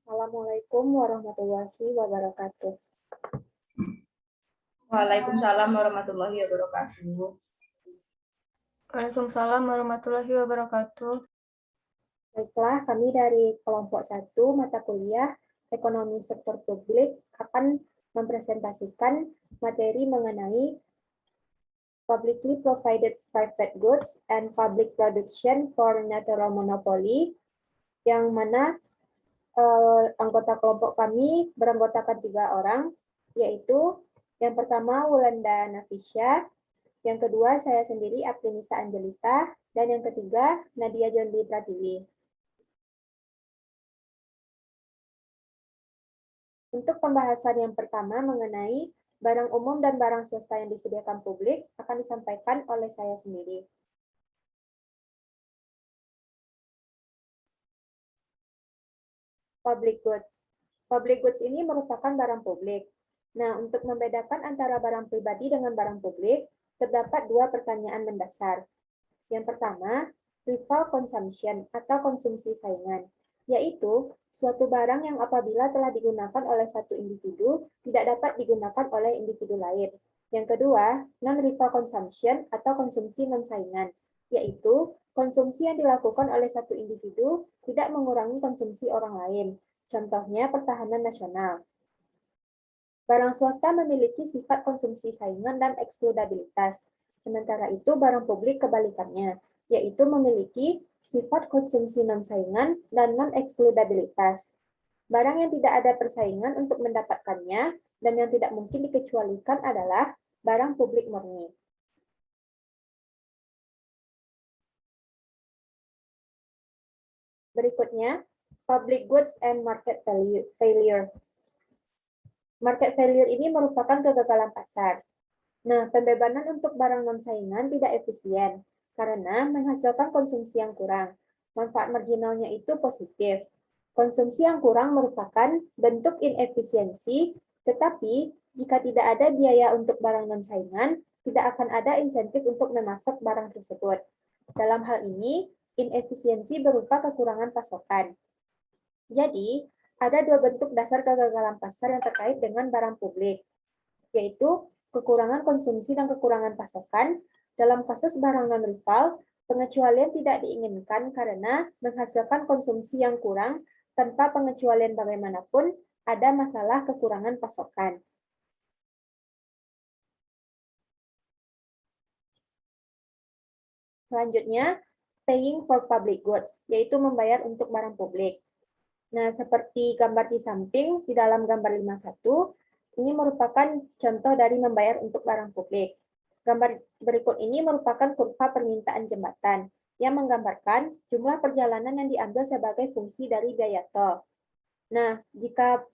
Assalamualaikum warahmatullahi wabarakatuh. Waalaikumsalam warahmatullahi wabarakatuh. Waalaikumsalam warahmatullahi wabarakatuh. Baiklah, kami dari kelompok 1 mata kuliah Ekonomi Sektor Publik akan mempresentasikan materi mengenai Publicly Provided Private Goods and Public Production for Natural Monopoly, yang mana anggota kelompok kami beranggotakan 3 orang, yaitu yang pertama Wulanda Nafisya, yang kedua saya sendiri Aprinisa Angelita, dan yang ketiga Nadia Jondi Pratiwi. Untuk pembahasan yang pertama mengenai barang umum dan barang swasta yang disediakan publik akan disampaikan oleh saya sendiri. Public goods. Public goods ini merupakan barang publik. Nah, untuk membedakan antara barang pribadi dengan barang publik, terdapat 2 pertanyaan mendasar. Yang pertama, rival consumption atau konsumsi saingan, yaitu suatu barang yang apabila telah digunakan oleh satu individu, tidak dapat digunakan oleh individu lain. Yang kedua, non-rival consumption atau konsumsi non-saingan, yaitu konsumsi yang dilakukan oleh satu individu tidak mengurangi konsumsi orang lain. Contohnya pertahanan nasional. Barang swasta memiliki sifat konsumsi saingan dan eksklusivilitas. Sementara itu barang publik kebalikannya, yaitu memiliki sifat konsumsi non-saingan dan non-eksklusivilitas. Barang yang tidak ada persaingan untuk mendapatkannya dan yang tidak mungkin dikecualikan adalah barang publik murni. Berikutnya, public goods and market failure. Market failure ini merupakan kegagalan pasar. Nah, pembebanan untuk barang non-saingan tidak efisien karena menghasilkan konsumsi yang kurang. Manfaat marginalnya itu positif. Konsumsi yang kurang merupakan bentuk inefisiensi, tetapi jika tidak ada biaya untuk barang non-saingan, tidak akan ada insentif untuk memasok barang tersebut. Dalam hal ini, inefisiensi berupa kekurangan pasokan. Jadi, ada 2 bentuk dasar kegagalan pasar yang terkait dengan barang publik, yaitu kekurangan konsumsi dan kekurangan pasokan. Dalam kasus barang non-rival, pengecualian tidak diinginkan karena menghasilkan konsumsi yang kurang tanpa pengecualian bagaimanapun ada masalah kekurangan pasokan. Selanjutnya, paying for public goods, yaitu membayar untuk barang publik. Nah, seperti gambar di samping, di dalam gambar 51, ini merupakan contoh dari membayar untuk barang publik. Gambar berikut ini merupakan kurva permintaan jembatan yang menggambarkan jumlah perjalanan yang diambil sebagai fungsi dari biaya tol. Nah, jika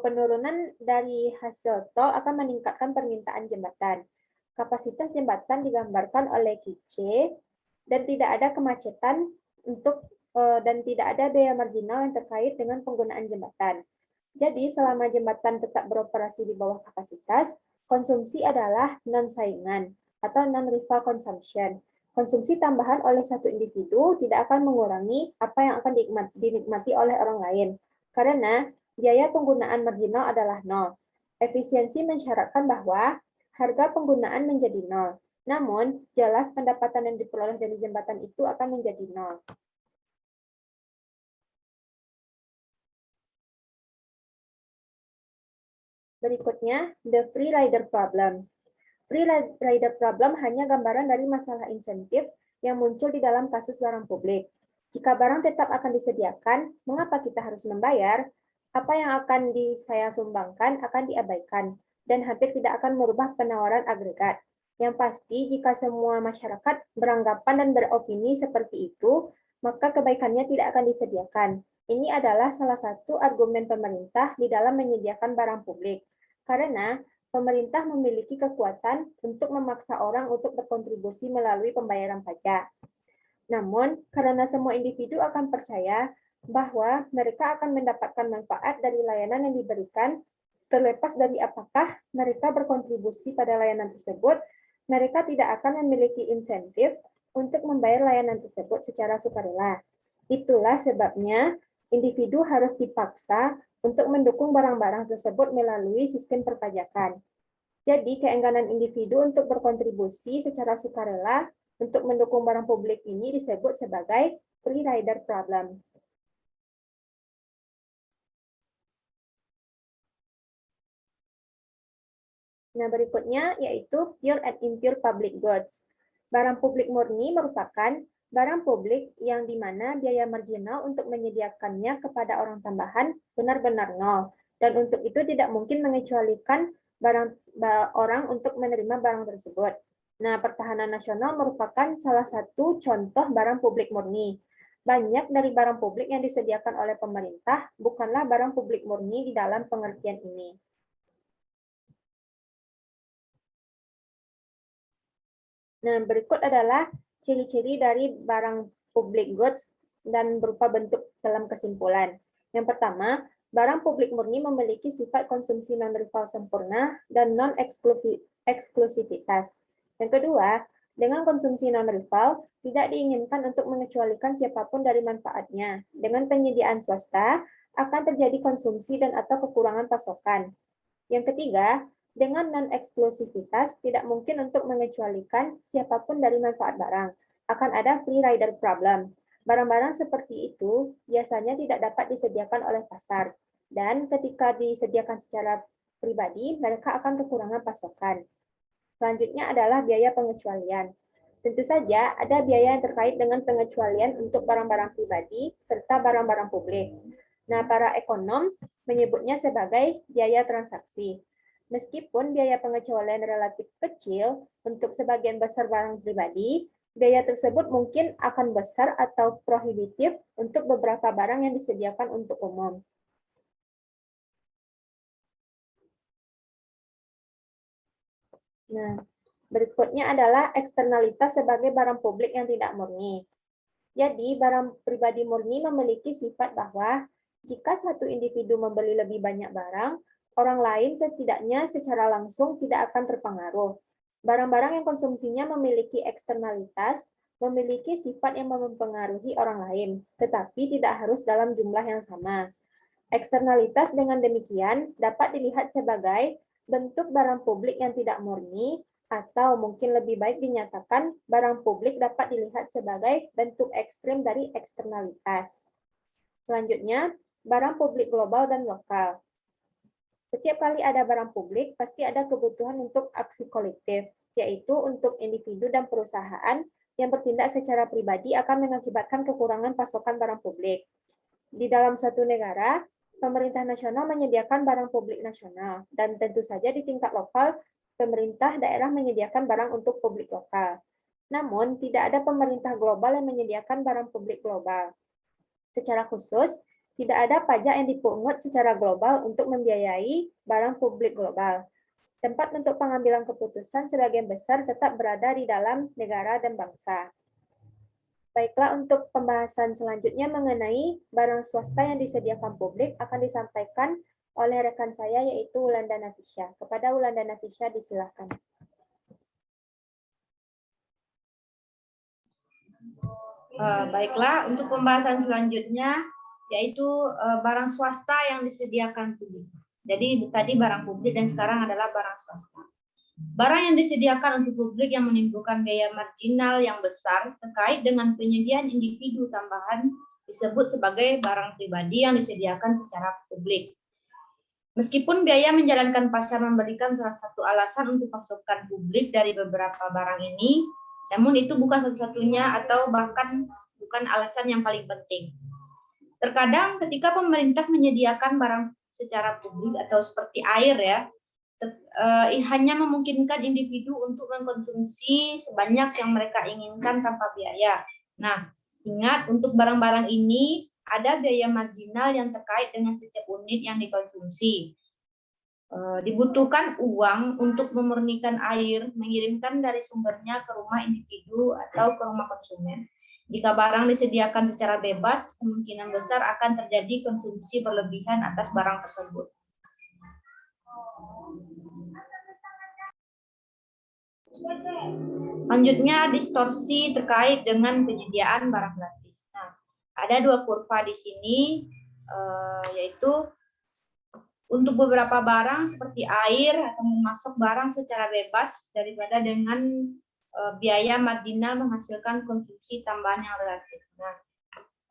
penurunan dari hasil tol akan meningkatkan permintaan jembatan. Kapasitas jembatan digambarkan oleh QC dan tidak ada kemacetan dan tidak ada biaya marginal yang terkait dengan penggunaan jembatan. Jadi, selama jembatan tetap beroperasi di bawah kapasitas, konsumsi adalah non-saingan atau non-rival consumption. Konsumsi tambahan oleh satu individu tidak akan mengurangi apa yang akan dinikmati oleh orang lain, karena biaya penggunaan marginal adalah nol. Efisiensi mensyaratkan bahwa harga penggunaan menjadi nol. Namun, jelas pendapatan yang diperoleh dari jembatan itu akan menjadi nol. Berikutnya, the free rider problem. Free rider problem hanya gambaran dari masalah insentif yang muncul di dalam kasus barang publik. Jika barang tetap akan disediakan, mengapa kita harus membayar? Apa yang akan saya sumbangkan akan diabaikan, dan hampir tidak akan merubah penawaran agregat. Yang pasti, jika semua masyarakat beranggapan dan beropini seperti itu, maka kebaikannya tidak akan disediakan. Ini adalah salah satu argumen pemerintah di dalam menyediakan barang publik, karena pemerintah memiliki kekuatan untuk memaksa orang untuk berkontribusi melalui pembayaran pajak. Namun, karena semua individu akan percaya bahwa mereka akan mendapatkan manfaat dari layanan yang diberikan, terlepas dari apakah mereka berkontribusi pada layanan tersebut, mereka tidak akan memiliki insentif untuk membayar layanan tersebut secara sukarela. Itulah sebabnya individu harus dipaksa untuk mendukung barang-barang tersebut melalui sistem perpajakan. Jadi, keengganan individu untuk berkontribusi secara sukarela untuk mendukung barang publik ini disebut sebagai free rider problem. Nah, berikutnya yaitu pure and impure public goods. Barang publik murni merupakan barang publik yang di mana biaya marginal untuk menyediakannya kepada orang tambahan benar-benar nol. Dan untuk itu tidak mungkin mengecualikan orang untuk menerima barang tersebut. Nah, pertahanan nasional merupakan salah satu contoh barang publik murni. Banyak dari barang publik yang disediakan oleh pemerintah bukanlah barang publik murni di dalam pengertian ini. Nah, berikut adalah ciri-ciri dari barang public goods dan berupa bentuk dalam kesimpulan. Yang pertama, barang publik murni memiliki sifat konsumsi non-rival sempurna dan non-eksklusivitas. Yang kedua, dengan konsumsi non-rival, tidak diinginkan untuk mengecualikan siapapun dari manfaatnya. Dengan penyediaan swasta, akan terjadi konsumsi dan atau kekurangan pasokan. Yang ketiga, dengan non-eksklusivitas, tidak mungkin untuk mengecualikan siapapun dari manfaat barang. Akan ada free rider problem. Barang-barang seperti itu biasanya tidak dapat disediakan oleh pasar. Dan ketika disediakan secara pribadi, mereka akan kekurangan pasokan. Selanjutnya adalah biaya pengecualian. Tentu saja ada biaya yang terkait dengan pengecualian untuk barang-barang pribadi serta barang-barang publik. Nah, para ekonom menyebutnya sebagai biaya transaksi. Meskipun biaya pengecualian relatif kecil untuk sebagian besar barang pribadi, biaya tersebut mungkin akan besar atau prohibitif untuk beberapa barang yang disediakan untuk umum. Nah, berikutnya adalah eksternalitas sebagai barang publik yang tidak murni. Jadi, barang pribadi murni memiliki sifat bahwa jika satu individu membeli lebih banyak barang, orang lain setidaknya secara langsung tidak akan terpengaruh. Barang-barang yang konsumsinya memiliki eksternalitas, memiliki sifat yang mempengaruhi orang lain, tetapi tidak harus dalam jumlah yang sama. Eksternalitas dengan demikian dapat dilihat sebagai bentuk barang publik yang tidak murni, atau mungkin lebih baik dinyatakan barang publik dapat dilihat sebagai bentuk ekstrim dari eksternalitas. Selanjutnya, barang publik global dan lokal. Setiap kali ada barang publik, pasti ada kebutuhan untuk aksi kolektif, yaitu untuk individu dan perusahaan yang bertindak secara pribadi akan mengakibatkan kekurangan pasokan barang publik. Di dalam suatu negara, pemerintah nasional menyediakan barang publik nasional, dan tentu saja di tingkat lokal, pemerintah daerah menyediakan barang untuk publik lokal. Namun, tidak ada pemerintah global yang menyediakan barang publik global. Secara khusus, tidak ada pajak yang dipungut secara global untuk membiayai barang publik global. Tempat untuk pengambilan keputusan sebagian besar tetap berada di dalam negara dan bangsa. Baiklah, untuk pembahasan selanjutnya mengenai barang swasta yang disediakan publik akan disampaikan oleh rekan saya, yaitu Wulanda Nafisya. Kepada Wulanda Nafisya, disilakan. Baiklah, untuk pembahasan selanjutnya yaitu barang swasta yang disediakan publik. Jadi tadi barang publik dan sekarang adalah barang swasta. Barang yang disediakan untuk publik yang menimbulkan biaya marginal yang besar terkait dengan penyediaan individu tambahan disebut sebagai barang pribadi yang disediakan secara publik. Meskipun biaya menjalankan pasar memberikan salah satu alasan untuk pasokan publik dari beberapa barang ini, namun itu bukan satu-satunya atau bahkan bukan alasan yang paling penting. Terkadang ketika pemerintah menyediakan barang secara publik atau seperti air ya, hanya memungkinkan individu untuk mengkonsumsi sebanyak yang mereka inginkan tanpa biaya. Nah, ingat untuk barang-barang ini ada biaya marginal yang terkait dengan setiap unit yang dikonsumsi. Dibutuhkan uang untuk memurnikan air, mengirimkan dari sumbernya ke rumah individu atau ke rumah konsumen. Jika barang disediakan secara bebas, kemungkinan besar akan terjadi konsumsi berlebihan atas barang tersebut. Selanjutnya, distorsi terkait dengan penyediaan barang gratis. Nah, ada dua kurva di sini, yaitu untuk beberapa barang seperti air atau memasok barang secara bebas daripada dengan biaya marginal menghasilkan konsumsi tambahan yang relatif. Nah,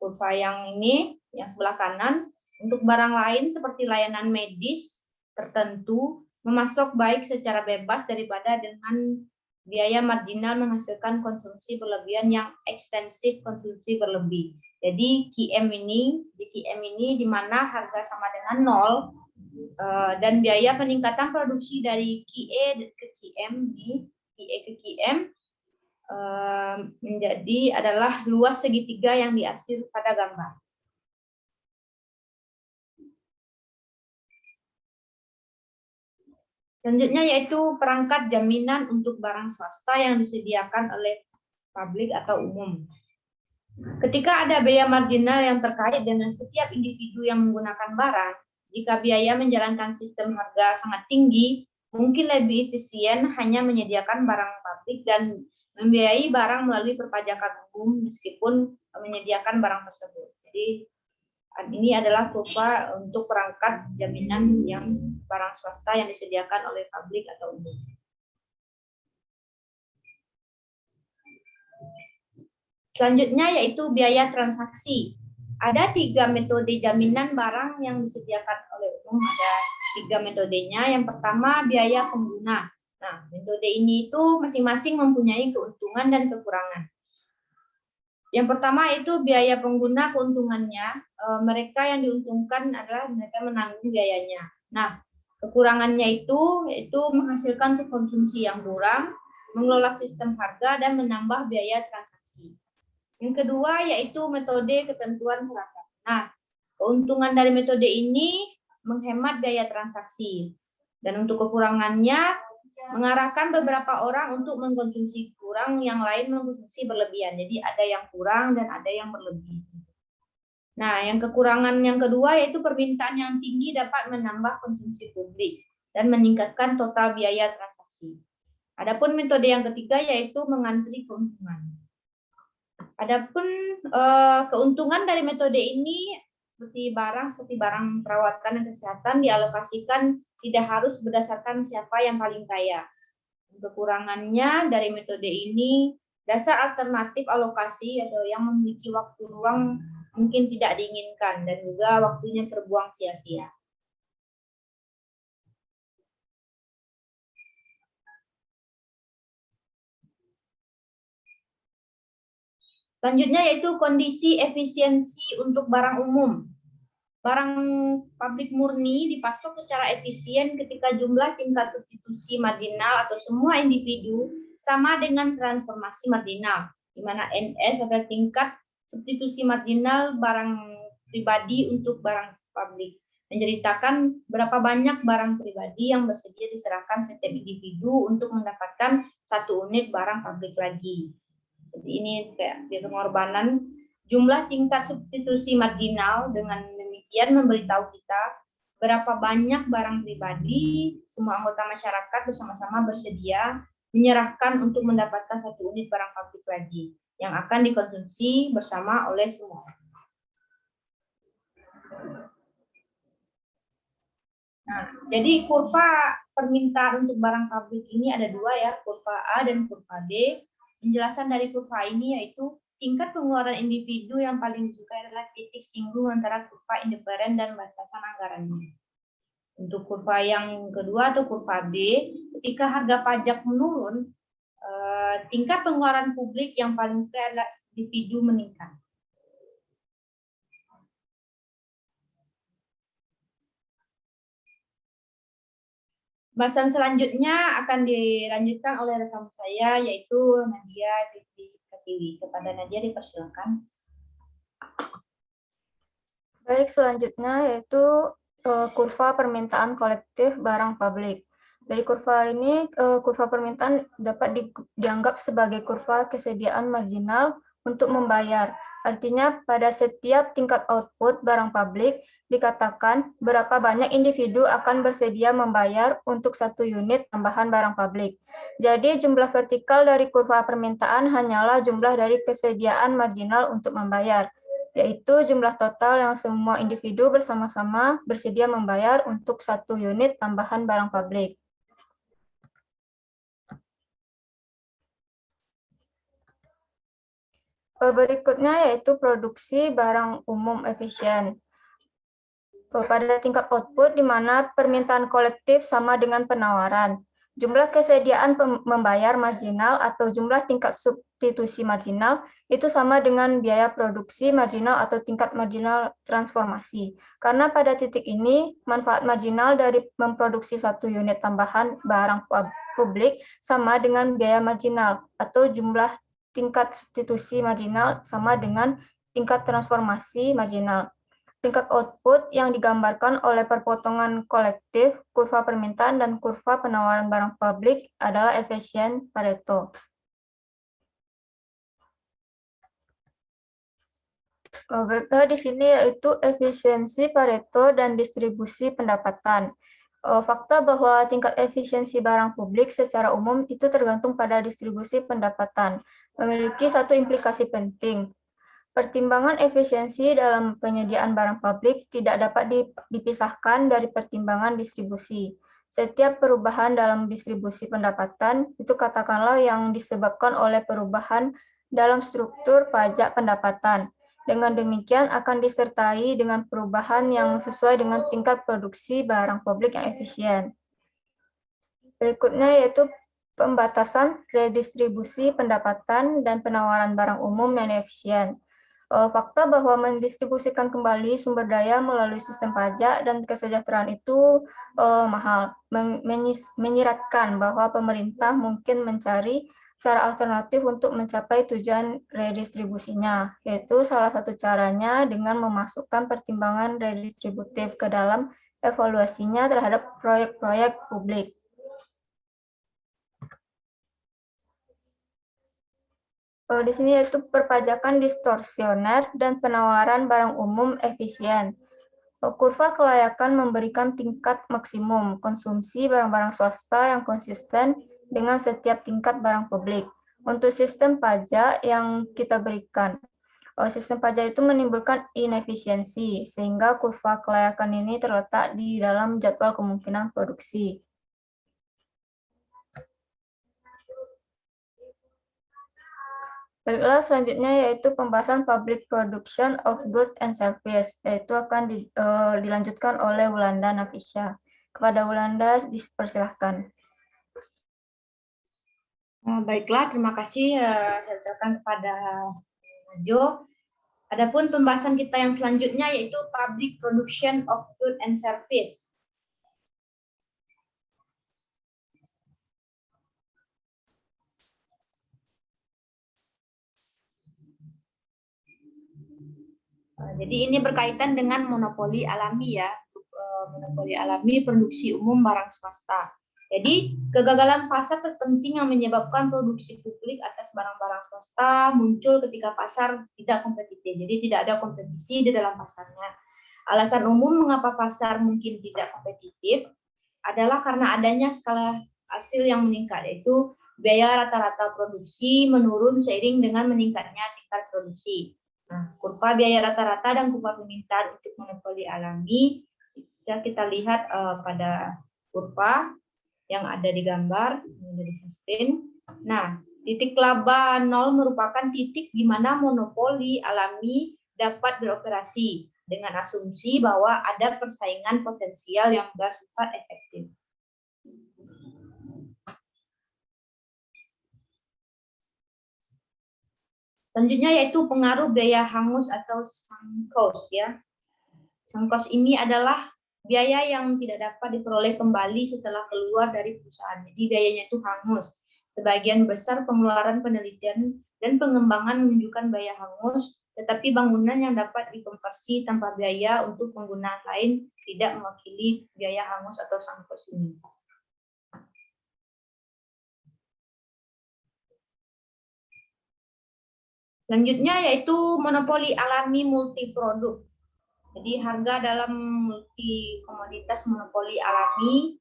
kurva yang ini, yang sebelah kanan, untuk barang lain seperti layanan medis tertentu memasok baik secara bebas daripada dengan biaya marginal menghasilkan konsumsi berlebihan yang ekstensif konsumsi berlebih. Jadi QM ini, di mana harga sama dengan 0 dan biaya peningkatan produksi dari QE ke QM menjadi adalah luas segitiga yang diarsir pada gambar. Selanjutnya yaitu perangkat jaminan untuk barang swasta yang disediakan oleh publik atau umum. Ketika ada biaya marginal yang terkait dengan setiap individu yang menggunakan barang, jika biaya menjalankan sistem harga sangat tinggi, mungkin lebih efisien hanya menyediakan barang publik dan membiayai barang melalui perpajakan umum meskipun menyediakan barang tersebut. Jadi ini adalah kurva untuk perangkat jaminan yang barang swasta yang disediakan oleh publik atau umum. Selanjutnya yaitu biaya transaksi. Ada 3 metode jaminan barang yang disediakan oleh umum. Ada 3 metodenya. Yang pertama biaya pengguna. Nah, metode ini itu masing-masing mempunyai keuntungan dan kekurangan. Yang pertama itu biaya pengguna, keuntungannya mereka yang diuntungkan adalah mereka menanggung biayanya. Nah, kekurangannya itu yaitu menghasilkan konsumsi yang kurang, mengelola sistem harga dan menambah biaya transaksi. Yang kedua yaitu metode ketentuan seragam. Nah, keuntungan dari metode ini menghemat biaya transaksi dan untuk kekurangannya mengarahkan beberapa orang untuk mengkonsumsi kurang, yang lain mengkonsumsi berlebihan. Jadi ada yang kurang dan ada yang berlebih. Nah, yang kekurangan yang kedua yaitu permintaan yang tinggi dapat menambah konsumsi publik dan meningkatkan total biaya transaksi. Adapun metode yang ketiga yaitu mengantri keuntungan. Adapun keuntungan dari metode ini seperti barang perawatan dan kesehatan dialokasikan tidak harus berdasarkan siapa yang paling kaya. Kekurangannya dari metode ini, dasar alternatif alokasi atau yang memiliki waktu luang mungkin tidak diinginkan dan juga waktunya terbuang sia-sia. Selanjutnya yaitu kondisi efisiensi untuk barang umum. Barang publik murni dipasok secara efisien ketika jumlah tingkat substitusi marginal atau semua individu sama dengan transformasi marginal, di mana NS adalah tingkat substitusi marginal barang pribadi untuk barang publik, menceritakan berapa banyak barang pribadi yang bersedia diserahkan setiap individu untuk mendapatkan 1 unit barang publik lagi. Jadi ini kayak pengorbanan jumlah tingkat substitusi marginal, dengan demikian memberitahu kita berapa banyak barang pribadi semua anggota masyarakat bersama-sama bersedia menyerahkan untuk mendapatkan 1 unit barang publik lagi yang akan dikonsumsi bersama oleh semua. Nah, jadi kurva permintaan untuk barang publik ini ada 2 ya, kurva A dan kurva B. Penjelasan dari kurva ini yaitu tingkat pengeluaran individu yang paling disukai adalah titik singgung antara kurva indiferen dan batasan anggarannya. Untuk kurva yang kedua atau kurva B, ketika harga pajak menurun, tingkat pengeluaran publik yang paling disukai adalah individu meningkat. Bahasan selanjutnya akan dilanjutkan oleh rekan saya yaitu Nadia Katiwi. Kepada Nadia dipersilakan. Baik, selanjutnya yaitu kurva permintaan kolektif barang publik. Dari kurva ini, kurva permintaan dapat dianggap sebagai kurva kesediaan marginal untuk membayar. Artinya pada setiap tingkat output barang publik dikatakan berapa banyak individu akan bersedia membayar untuk 1 unit tambahan barang publik. Jadi jumlah vertikal dari kurva permintaan hanyalah jumlah dari kesediaan marginal untuk membayar. yaitu jumlah total yang semua individu bersama-sama bersedia membayar untuk 1 unit tambahan barang publik. Berikutnya yaitu produksi barang umum efisien. Pada tingkat output, di mana permintaan kolektif sama dengan penawaran. Jumlah kesediaan membayar marginal atau jumlah tingkat substitusi marginal itu sama dengan biaya produksi marginal atau tingkat marginal transformasi. Karena pada titik ini, manfaat marginal dari memproduksi 1 unit tambahan barang publik sama dengan biaya marginal atau jumlah tingkat substitusi marginal sama dengan tingkat transformasi marginal. Tingkat output yang digambarkan oleh perpotongan kolektif, kurva permintaan, dan kurva penawaran barang publik adalah efisien Pareto. Di sini yaitu efisiensi Pareto dan distribusi pendapatan. Fakta bahwa tingkat efisiensi barang publik secara umum itu tergantung pada distribusi pendapatan, memiliki satu implikasi penting. Pertimbangan efisiensi dalam penyediaan barang publik tidak dapat dipisahkan dari pertimbangan distribusi. Setiap perubahan dalam distribusi pendapatan itu katakanlah yang disebabkan oleh perubahan dalam struktur pajak pendapatan. Dengan demikian akan disertai dengan perubahan yang sesuai dengan tingkat produksi barang publik yang efisien. Berikutnya yaitu pembatasan redistribusi pendapatan dan penawaran barang umum yang efisien. Fakta bahwa mendistribusikan kembali sumber daya melalui sistem pajak dan kesejahteraan itu mahal, menyiratkan bahwa pemerintah mungkin mencari cara alternatif untuk mencapai tujuan redistribusinya, yaitu salah satu caranya dengan memasukkan pertimbangan redistributif ke dalam evaluasinya terhadap proyek-proyek publik. Di sini yaitu perpajakan distorsioner dan penawaran barang umum efisien. Kurva kelayakan memberikan tingkat maksimum konsumsi barang-barang swasta yang konsisten dengan setiap tingkat barang publik. Untuk sistem pajak yang kita berikan, sistem pajak itu menimbulkan inefisiensi, sehingga kurva kelayakan ini terletak di dalam jadwal kemungkinan produksi. Baiklah, selanjutnya yaitu pembahasan public production of goods and service, yaitu akan dilanjutkan oleh Wulanda Nafisya. Kepada Wulanda dipersilahkan. Baiklah, terima kasih saya ucapkan kepada Jo. Adapun pembahasan kita yang selanjutnya yaitu public production of goods and service. Jadi ini berkaitan dengan monopoli alami ya, monopoli alami produksi umum barang swasta. Jadi kegagalan pasar terpenting yang menyebabkan produksi publik atas barang-barang swasta muncul ketika pasar tidak kompetitif. Jadi tidak ada kompetisi di dalam pasarnya. Alasan umum mengapa pasar mungkin tidak kompetitif adalah karena adanya skala hasil yang meningkat, yaitu biaya rata-rata produksi menurun seiring dengan meningkatnya tingkat produksi. Nah, kurva biaya rata-rata dan kurva permintaan untuk monopoli alami bisa kita lihat pada kurva yang ada di gambar dari screen. Nah, titik laba 0 merupakan titik di mana monopoli alami dapat beroperasi dengan asumsi bahwa ada persaingan potensial yang bersifat efektif. Selanjutnya yaitu pengaruh biaya hangus atau sunk cost ya. Sunk cost ini adalah biaya yang tidak dapat diperoleh kembali setelah keluar dari perusahaan. Jadi biayanya itu hangus. Sebagian besar pengeluaran penelitian dan pengembangan menunjukkan biaya hangus, tetapi bangunan yang dapat dikonversi tanpa biaya untuk penggunaan lain tidak mewakili biaya hangus atau sunk cost ini. Selanjutnya yaitu monopoli alami multiproduk. Jadi harga dalam multi komoditas monopoli alami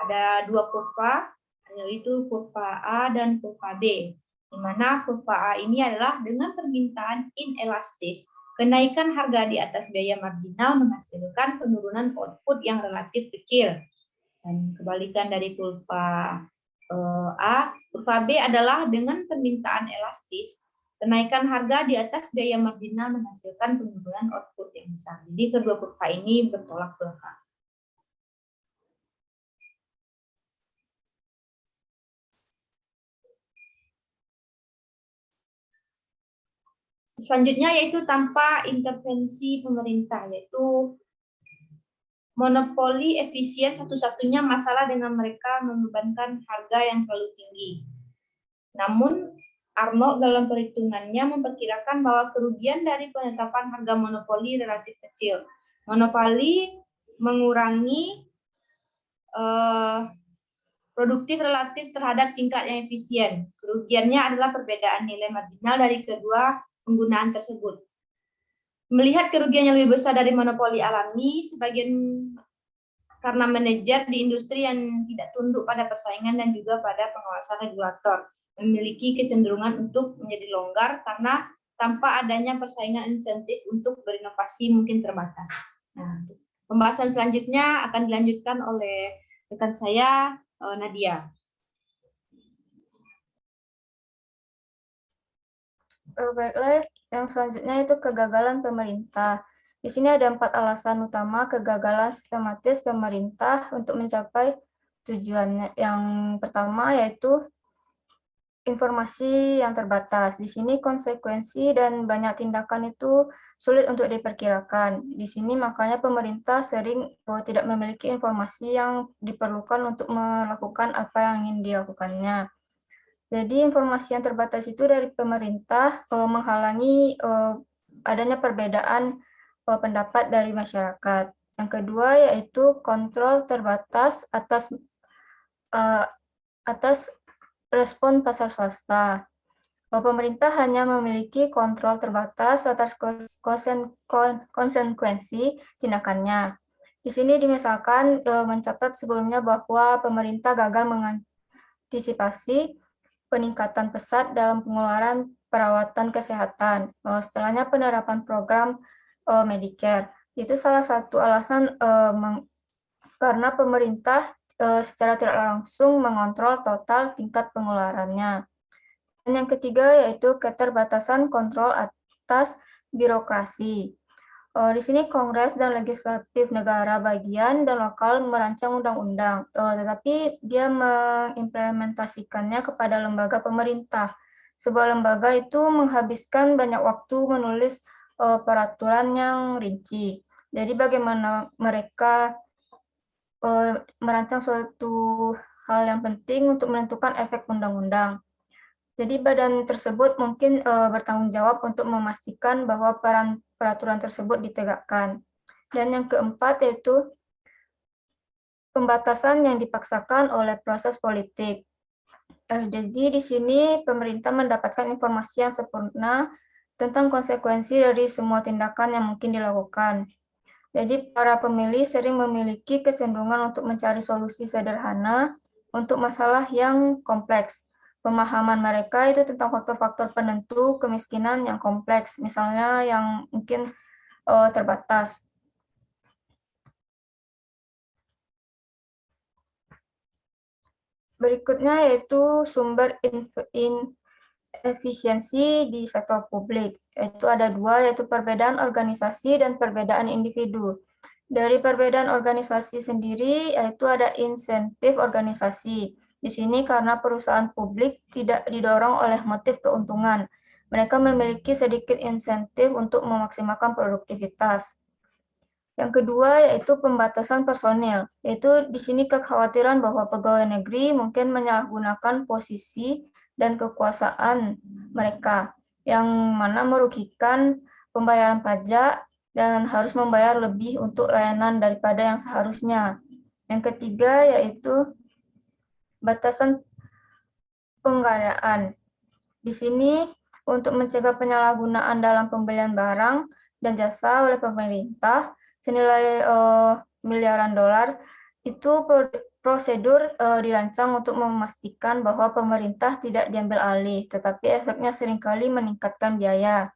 ada dua kurva, yaitu kurva A dan kurva B. Di mana kurva A ini adalah dengan permintaan inelastis Kenaikan harga di atas biaya marginal menghasilkan penurunan output yang relatif kecil. Dan kebalikan dari kurva A, kurva B adalah dengan permintaan elastis, kenaikan harga di atas biaya marginal menghasilkan penurunan output yang besar. Jadi kedua kurva ini bertolak belakang. Selanjutnya yaitu tanpa intervensi pemerintah, yaitu monopoli efisien satu-satunya masalah dengan mereka membebankan harga yang terlalu tinggi. Namun Arnold dalam perhitungannya memperkirakan bahwa kerugian dari penetapan harga monopoli relatif kecil. Monopoli mengurangi produktif relatif terhadap tingkat yang efisien. Kerugiannya adalah perbedaan nilai marginal dari kedua penggunaan tersebut. Melihat kerugian yang lebih besar dari monopoli alami, sebagian karena manajer di industri yang tidak tunduk pada persaingan dan juga pada pengawasan regulator, memiliki kecenderungan untuk menjadi longgar karena tanpa adanya persaingan insentif untuk berinovasi mungkin terbatas. Nah, pembahasan selanjutnya akan dilanjutkan oleh rekan saya, Nadia. Baiklah, yang selanjutnya itu kegagalan pemerintah. Di sini ada 4 alasan utama kegagalan sistematis pemerintah untuk mencapai tujuannya. Yang pertama yaitu informasi yang terbatas. Di sini konsekuensi dan banyak tindakan itu sulit untuk diperkirakan. Di sini makanya pemerintah sering tidak memiliki informasi yang diperlukan untuk melakukan apa yang ingin dilakukannya. Jadi informasi yang terbatas itu dari pemerintah menghalangi adanya perbedaan pendapat dari masyarakat. Yang kedua yaitu kontrol terbatas atas respon pasar swasta. Pemerintah hanya memiliki kontrol terbatas atas konsekuensi tindakannya. Di sini dimisalkan mencatat sebelumnya bahwa pemerintah gagal mengantisipasi peningkatan pesat dalam pengeluaran perawatan kesehatan setelahnya penerapan program Medicare. Itu salah satu alasan karena pemerintah secara tidak langsung mengontrol total tingkat pengeluarannya. Dan yang ketiga yaitu keterbatasan kontrol atas birokrasi. Di sini Kongres dan Legislatif negara bagian dan lokal merancang undang-undang, tetapi dia mengimplementasikannya kepada lembaga pemerintah. Sebuah lembaga itu menghabiskan banyak waktu menulis peraturan yang rinci. Jadi bagaimana mereka merancang suatu hal yang penting untuk menentukan efek undang-undang. Jadi badan tersebut mungkin bertanggung jawab untuk memastikan bahwa peraturan tersebut ditegakkan. Dan yang keempat yaitu pembatasan yang dipaksakan oleh proses politik. Jadi di sini pemerintah mendapatkan informasi yang sempurna tentang konsekuensi dari semua tindakan yang mungkin dilakukan. Jadi para pemilih sering memiliki kecenderungan untuk mencari solusi sederhana untuk masalah yang kompleks. Pemahaman mereka itu tentang faktor-faktor penentu kemiskinan yang kompleks, misalnya yang mungkin terbatas. Berikutnya yaitu sumber efisiensi di sektor publik. Itu ada dua, yaitu perbedaan organisasi dan perbedaan individu. Dari perbedaan organisasi sendiri, yaitu ada insentif organisasi. Di sini karena perusahaan publik tidak didorong oleh motif keuntungan. Mereka memiliki sedikit insentif untuk memaksimalkan produktivitas. Yang kedua yaitu pembatasan personil. Yaitu di sini kekhawatiran bahwa pegawai negeri mungkin menyalahgunakan posisi dan kekuasaan mereka, yang mana merugikan pembayaran pajak dan harus membayar lebih untuk layanan daripada yang seharusnya. Yang ketiga yaitu batasan penggadaan. Di sini untuk mencegah penyalahgunaan dalam pembelian barang dan jasa oleh pemerintah senilai miliaran dolar, itu prosedur dirancang untuk memastikan bahwa pemerintah tidak diambil alih, tetapi efeknya seringkali meningkatkan biaya.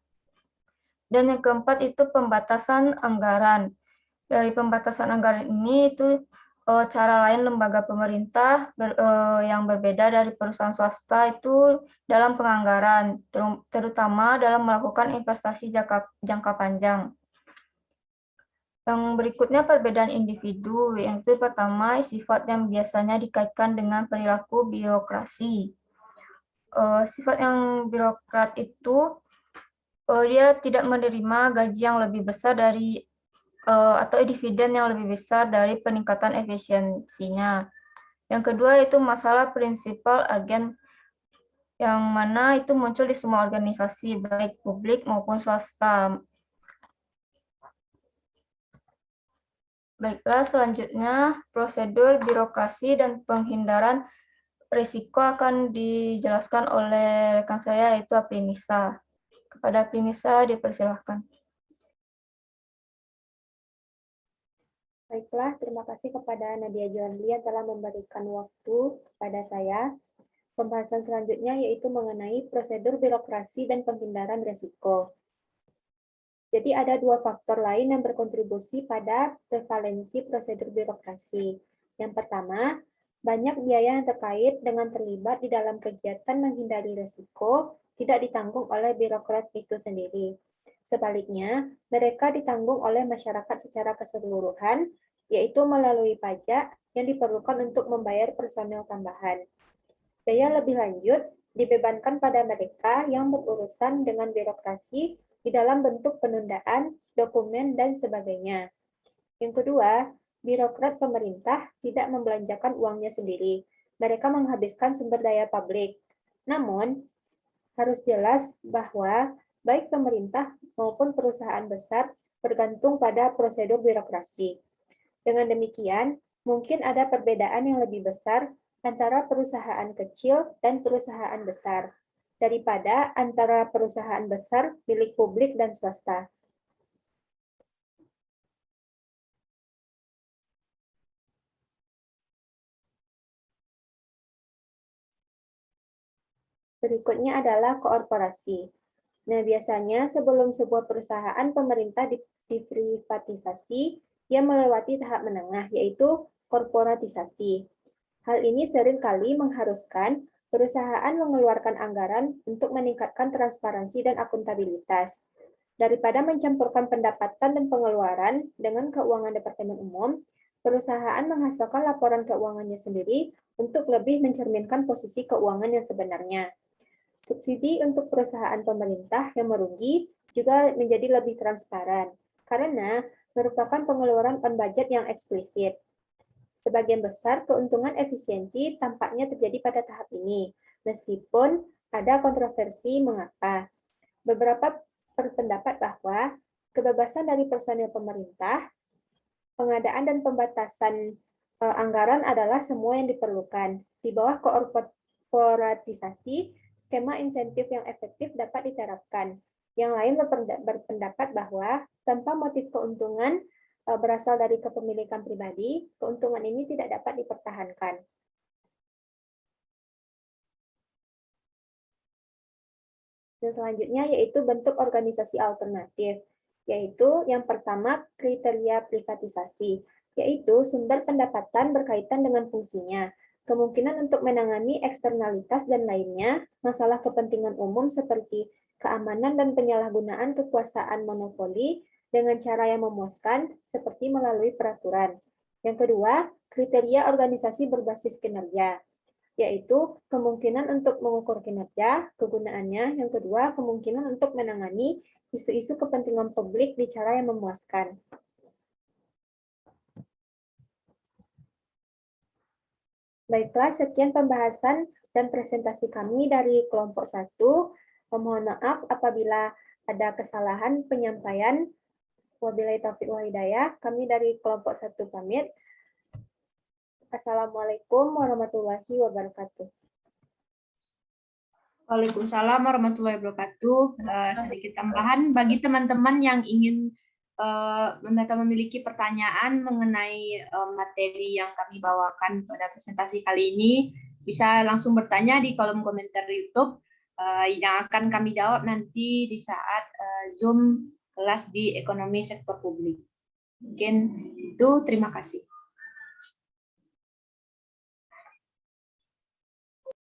Dan yang keempat itu pembatasan anggaran. Dari pembatasan anggaran ini itu cara lain lembaga pemerintah yang berbeda dari perusahaan swasta itu dalam penganggaran, terutama dalam melakukan investasi jangka panjang. Yang berikutnya perbedaan individu, yang itu pertama sifat yang biasanya dikaitkan dengan perilaku birokrasi. Sifat yang birokrat itu dia tidak menerima gaji yang lebih besar dari atau dividen yang lebih besar dari peningkatan efisiensinya. Yang kedua itu masalah prinsipal agen yang mana itu muncul di semua organisasi baik publik maupun swasta. Baiklah, selanjutnya prosedur birokrasi dan penghindaran risiko akan dijelaskan oleh rekan saya yaitu Aprinisa. Kepada Aprinisa dipersilahkan. Baiklah, terima kasih kepada Nadia Johanlia telah memberikan waktu kepada saya. Pembahasan selanjutnya yaitu mengenai prosedur birokrasi dan penghindaran risiko. Jadi ada dua faktor lain yang berkontribusi pada prevalensi prosedur birokrasi. Yang pertama, banyak biaya yang terkait dengan terlibat di dalam kegiatan menghindari risiko tidak ditanggung oleh birokrat itu sendiri. Sebaliknya, mereka ditanggung oleh masyarakat secara keseluruhan, yaitu melalui pajak yang diperlukan untuk membayar personel tambahan. Biaya lebih lanjut dibebankan pada mereka yang berurusan dengan birokrasi di dalam bentuk penundaan, dokumen, dan sebagainya. Yang kedua, birokrat pemerintah tidak membelanjakan uangnya sendiri. Mereka menghabiskan sumber daya publik. Namun, harus jelas bahwa baik pemerintah maupun perusahaan besar bergantung pada prosedur birokrasi. Dengan demikian, mungkin ada perbedaan yang lebih besar antara perusahaan kecil dan perusahaan besar daripada antara perusahaan besar milik publik dan swasta. Berikutnya adalah korporasi. Nah, biasanya sebelum sebuah perusahaan pemerintah diprivatisasi, ia melewati tahap menengah, yaitu korporatisasi. Hal ini seringkali mengharuskan perusahaan mengeluarkan anggaran untuk meningkatkan transparansi dan akuntabilitas. Daripada mencampurkan pendapatan dan pengeluaran dengan keuangan Departemen Umum, perusahaan menghasilkan laporan keuangannya sendiri untuk lebih mencerminkan posisi keuangan yang sebenarnya. Subsidi untuk perusahaan pemerintah yang merugi juga menjadi lebih transparan, karena merupakan pengeluaran on budget yang eksplisit. Sebagian besar keuntungan efisiensi tampaknya terjadi pada tahap ini, meskipun ada kontroversi mengapa. Beberapa berpendapat bahwa kebebasan dari personil pemerintah, pengadaan dan pembatasan anggaran adalah semua yang diperlukan. Di bawah korporatisasi, skema insentif yang efektif dapat diterapkan. Yang lain berpendapat bahwa tanpa motif keuntungan berasal dari kepemilikan pribadi, keuntungan ini tidak dapat dipertahankan. Dan selanjutnya yaitu bentuk organisasi alternatif, yaitu yang pertama kriteria privatisasi, yaitu sumber pendapatan berkaitan dengan fungsinya, kemungkinan untuk menangani eksternalitas dan lainnya, masalah kepentingan umum seperti keamanan dan penyalahgunaan kekuasaan monopoli dengan cara yang memuaskan seperti melalui peraturan. Yang kedua, kriteria organisasi berbasis kinerja, yaitu kemungkinan untuk mengukur kinerja, kegunaannya. Yang kedua, kemungkinan untuk menangani isu-isu kepentingan publik di cara yang memuaskan. Baiklah, sekian pembahasan dan presentasi kami dari kelompok 1. Mohon maaf apabila ada kesalahan penyampaian. Wabillahi taufiq wal hidayah. Kami dari kelompok 1 pamit. Assalamualaikum warahmatullahi wabarakatuh. Waalaikumsalam warahmatullahi wabarakatuh. Sedikit tambahan bagi teman-teman yang ingin memiliki pertanyaan mengenai materi yang kami bawakan pada presentasi kali ini, bisa langsung bertanya di kolom komentar YouTube yang akan kami jawab nanti di saat Zoom kelas di ekonomi sektor publik. Mungkin itu, terima kasih.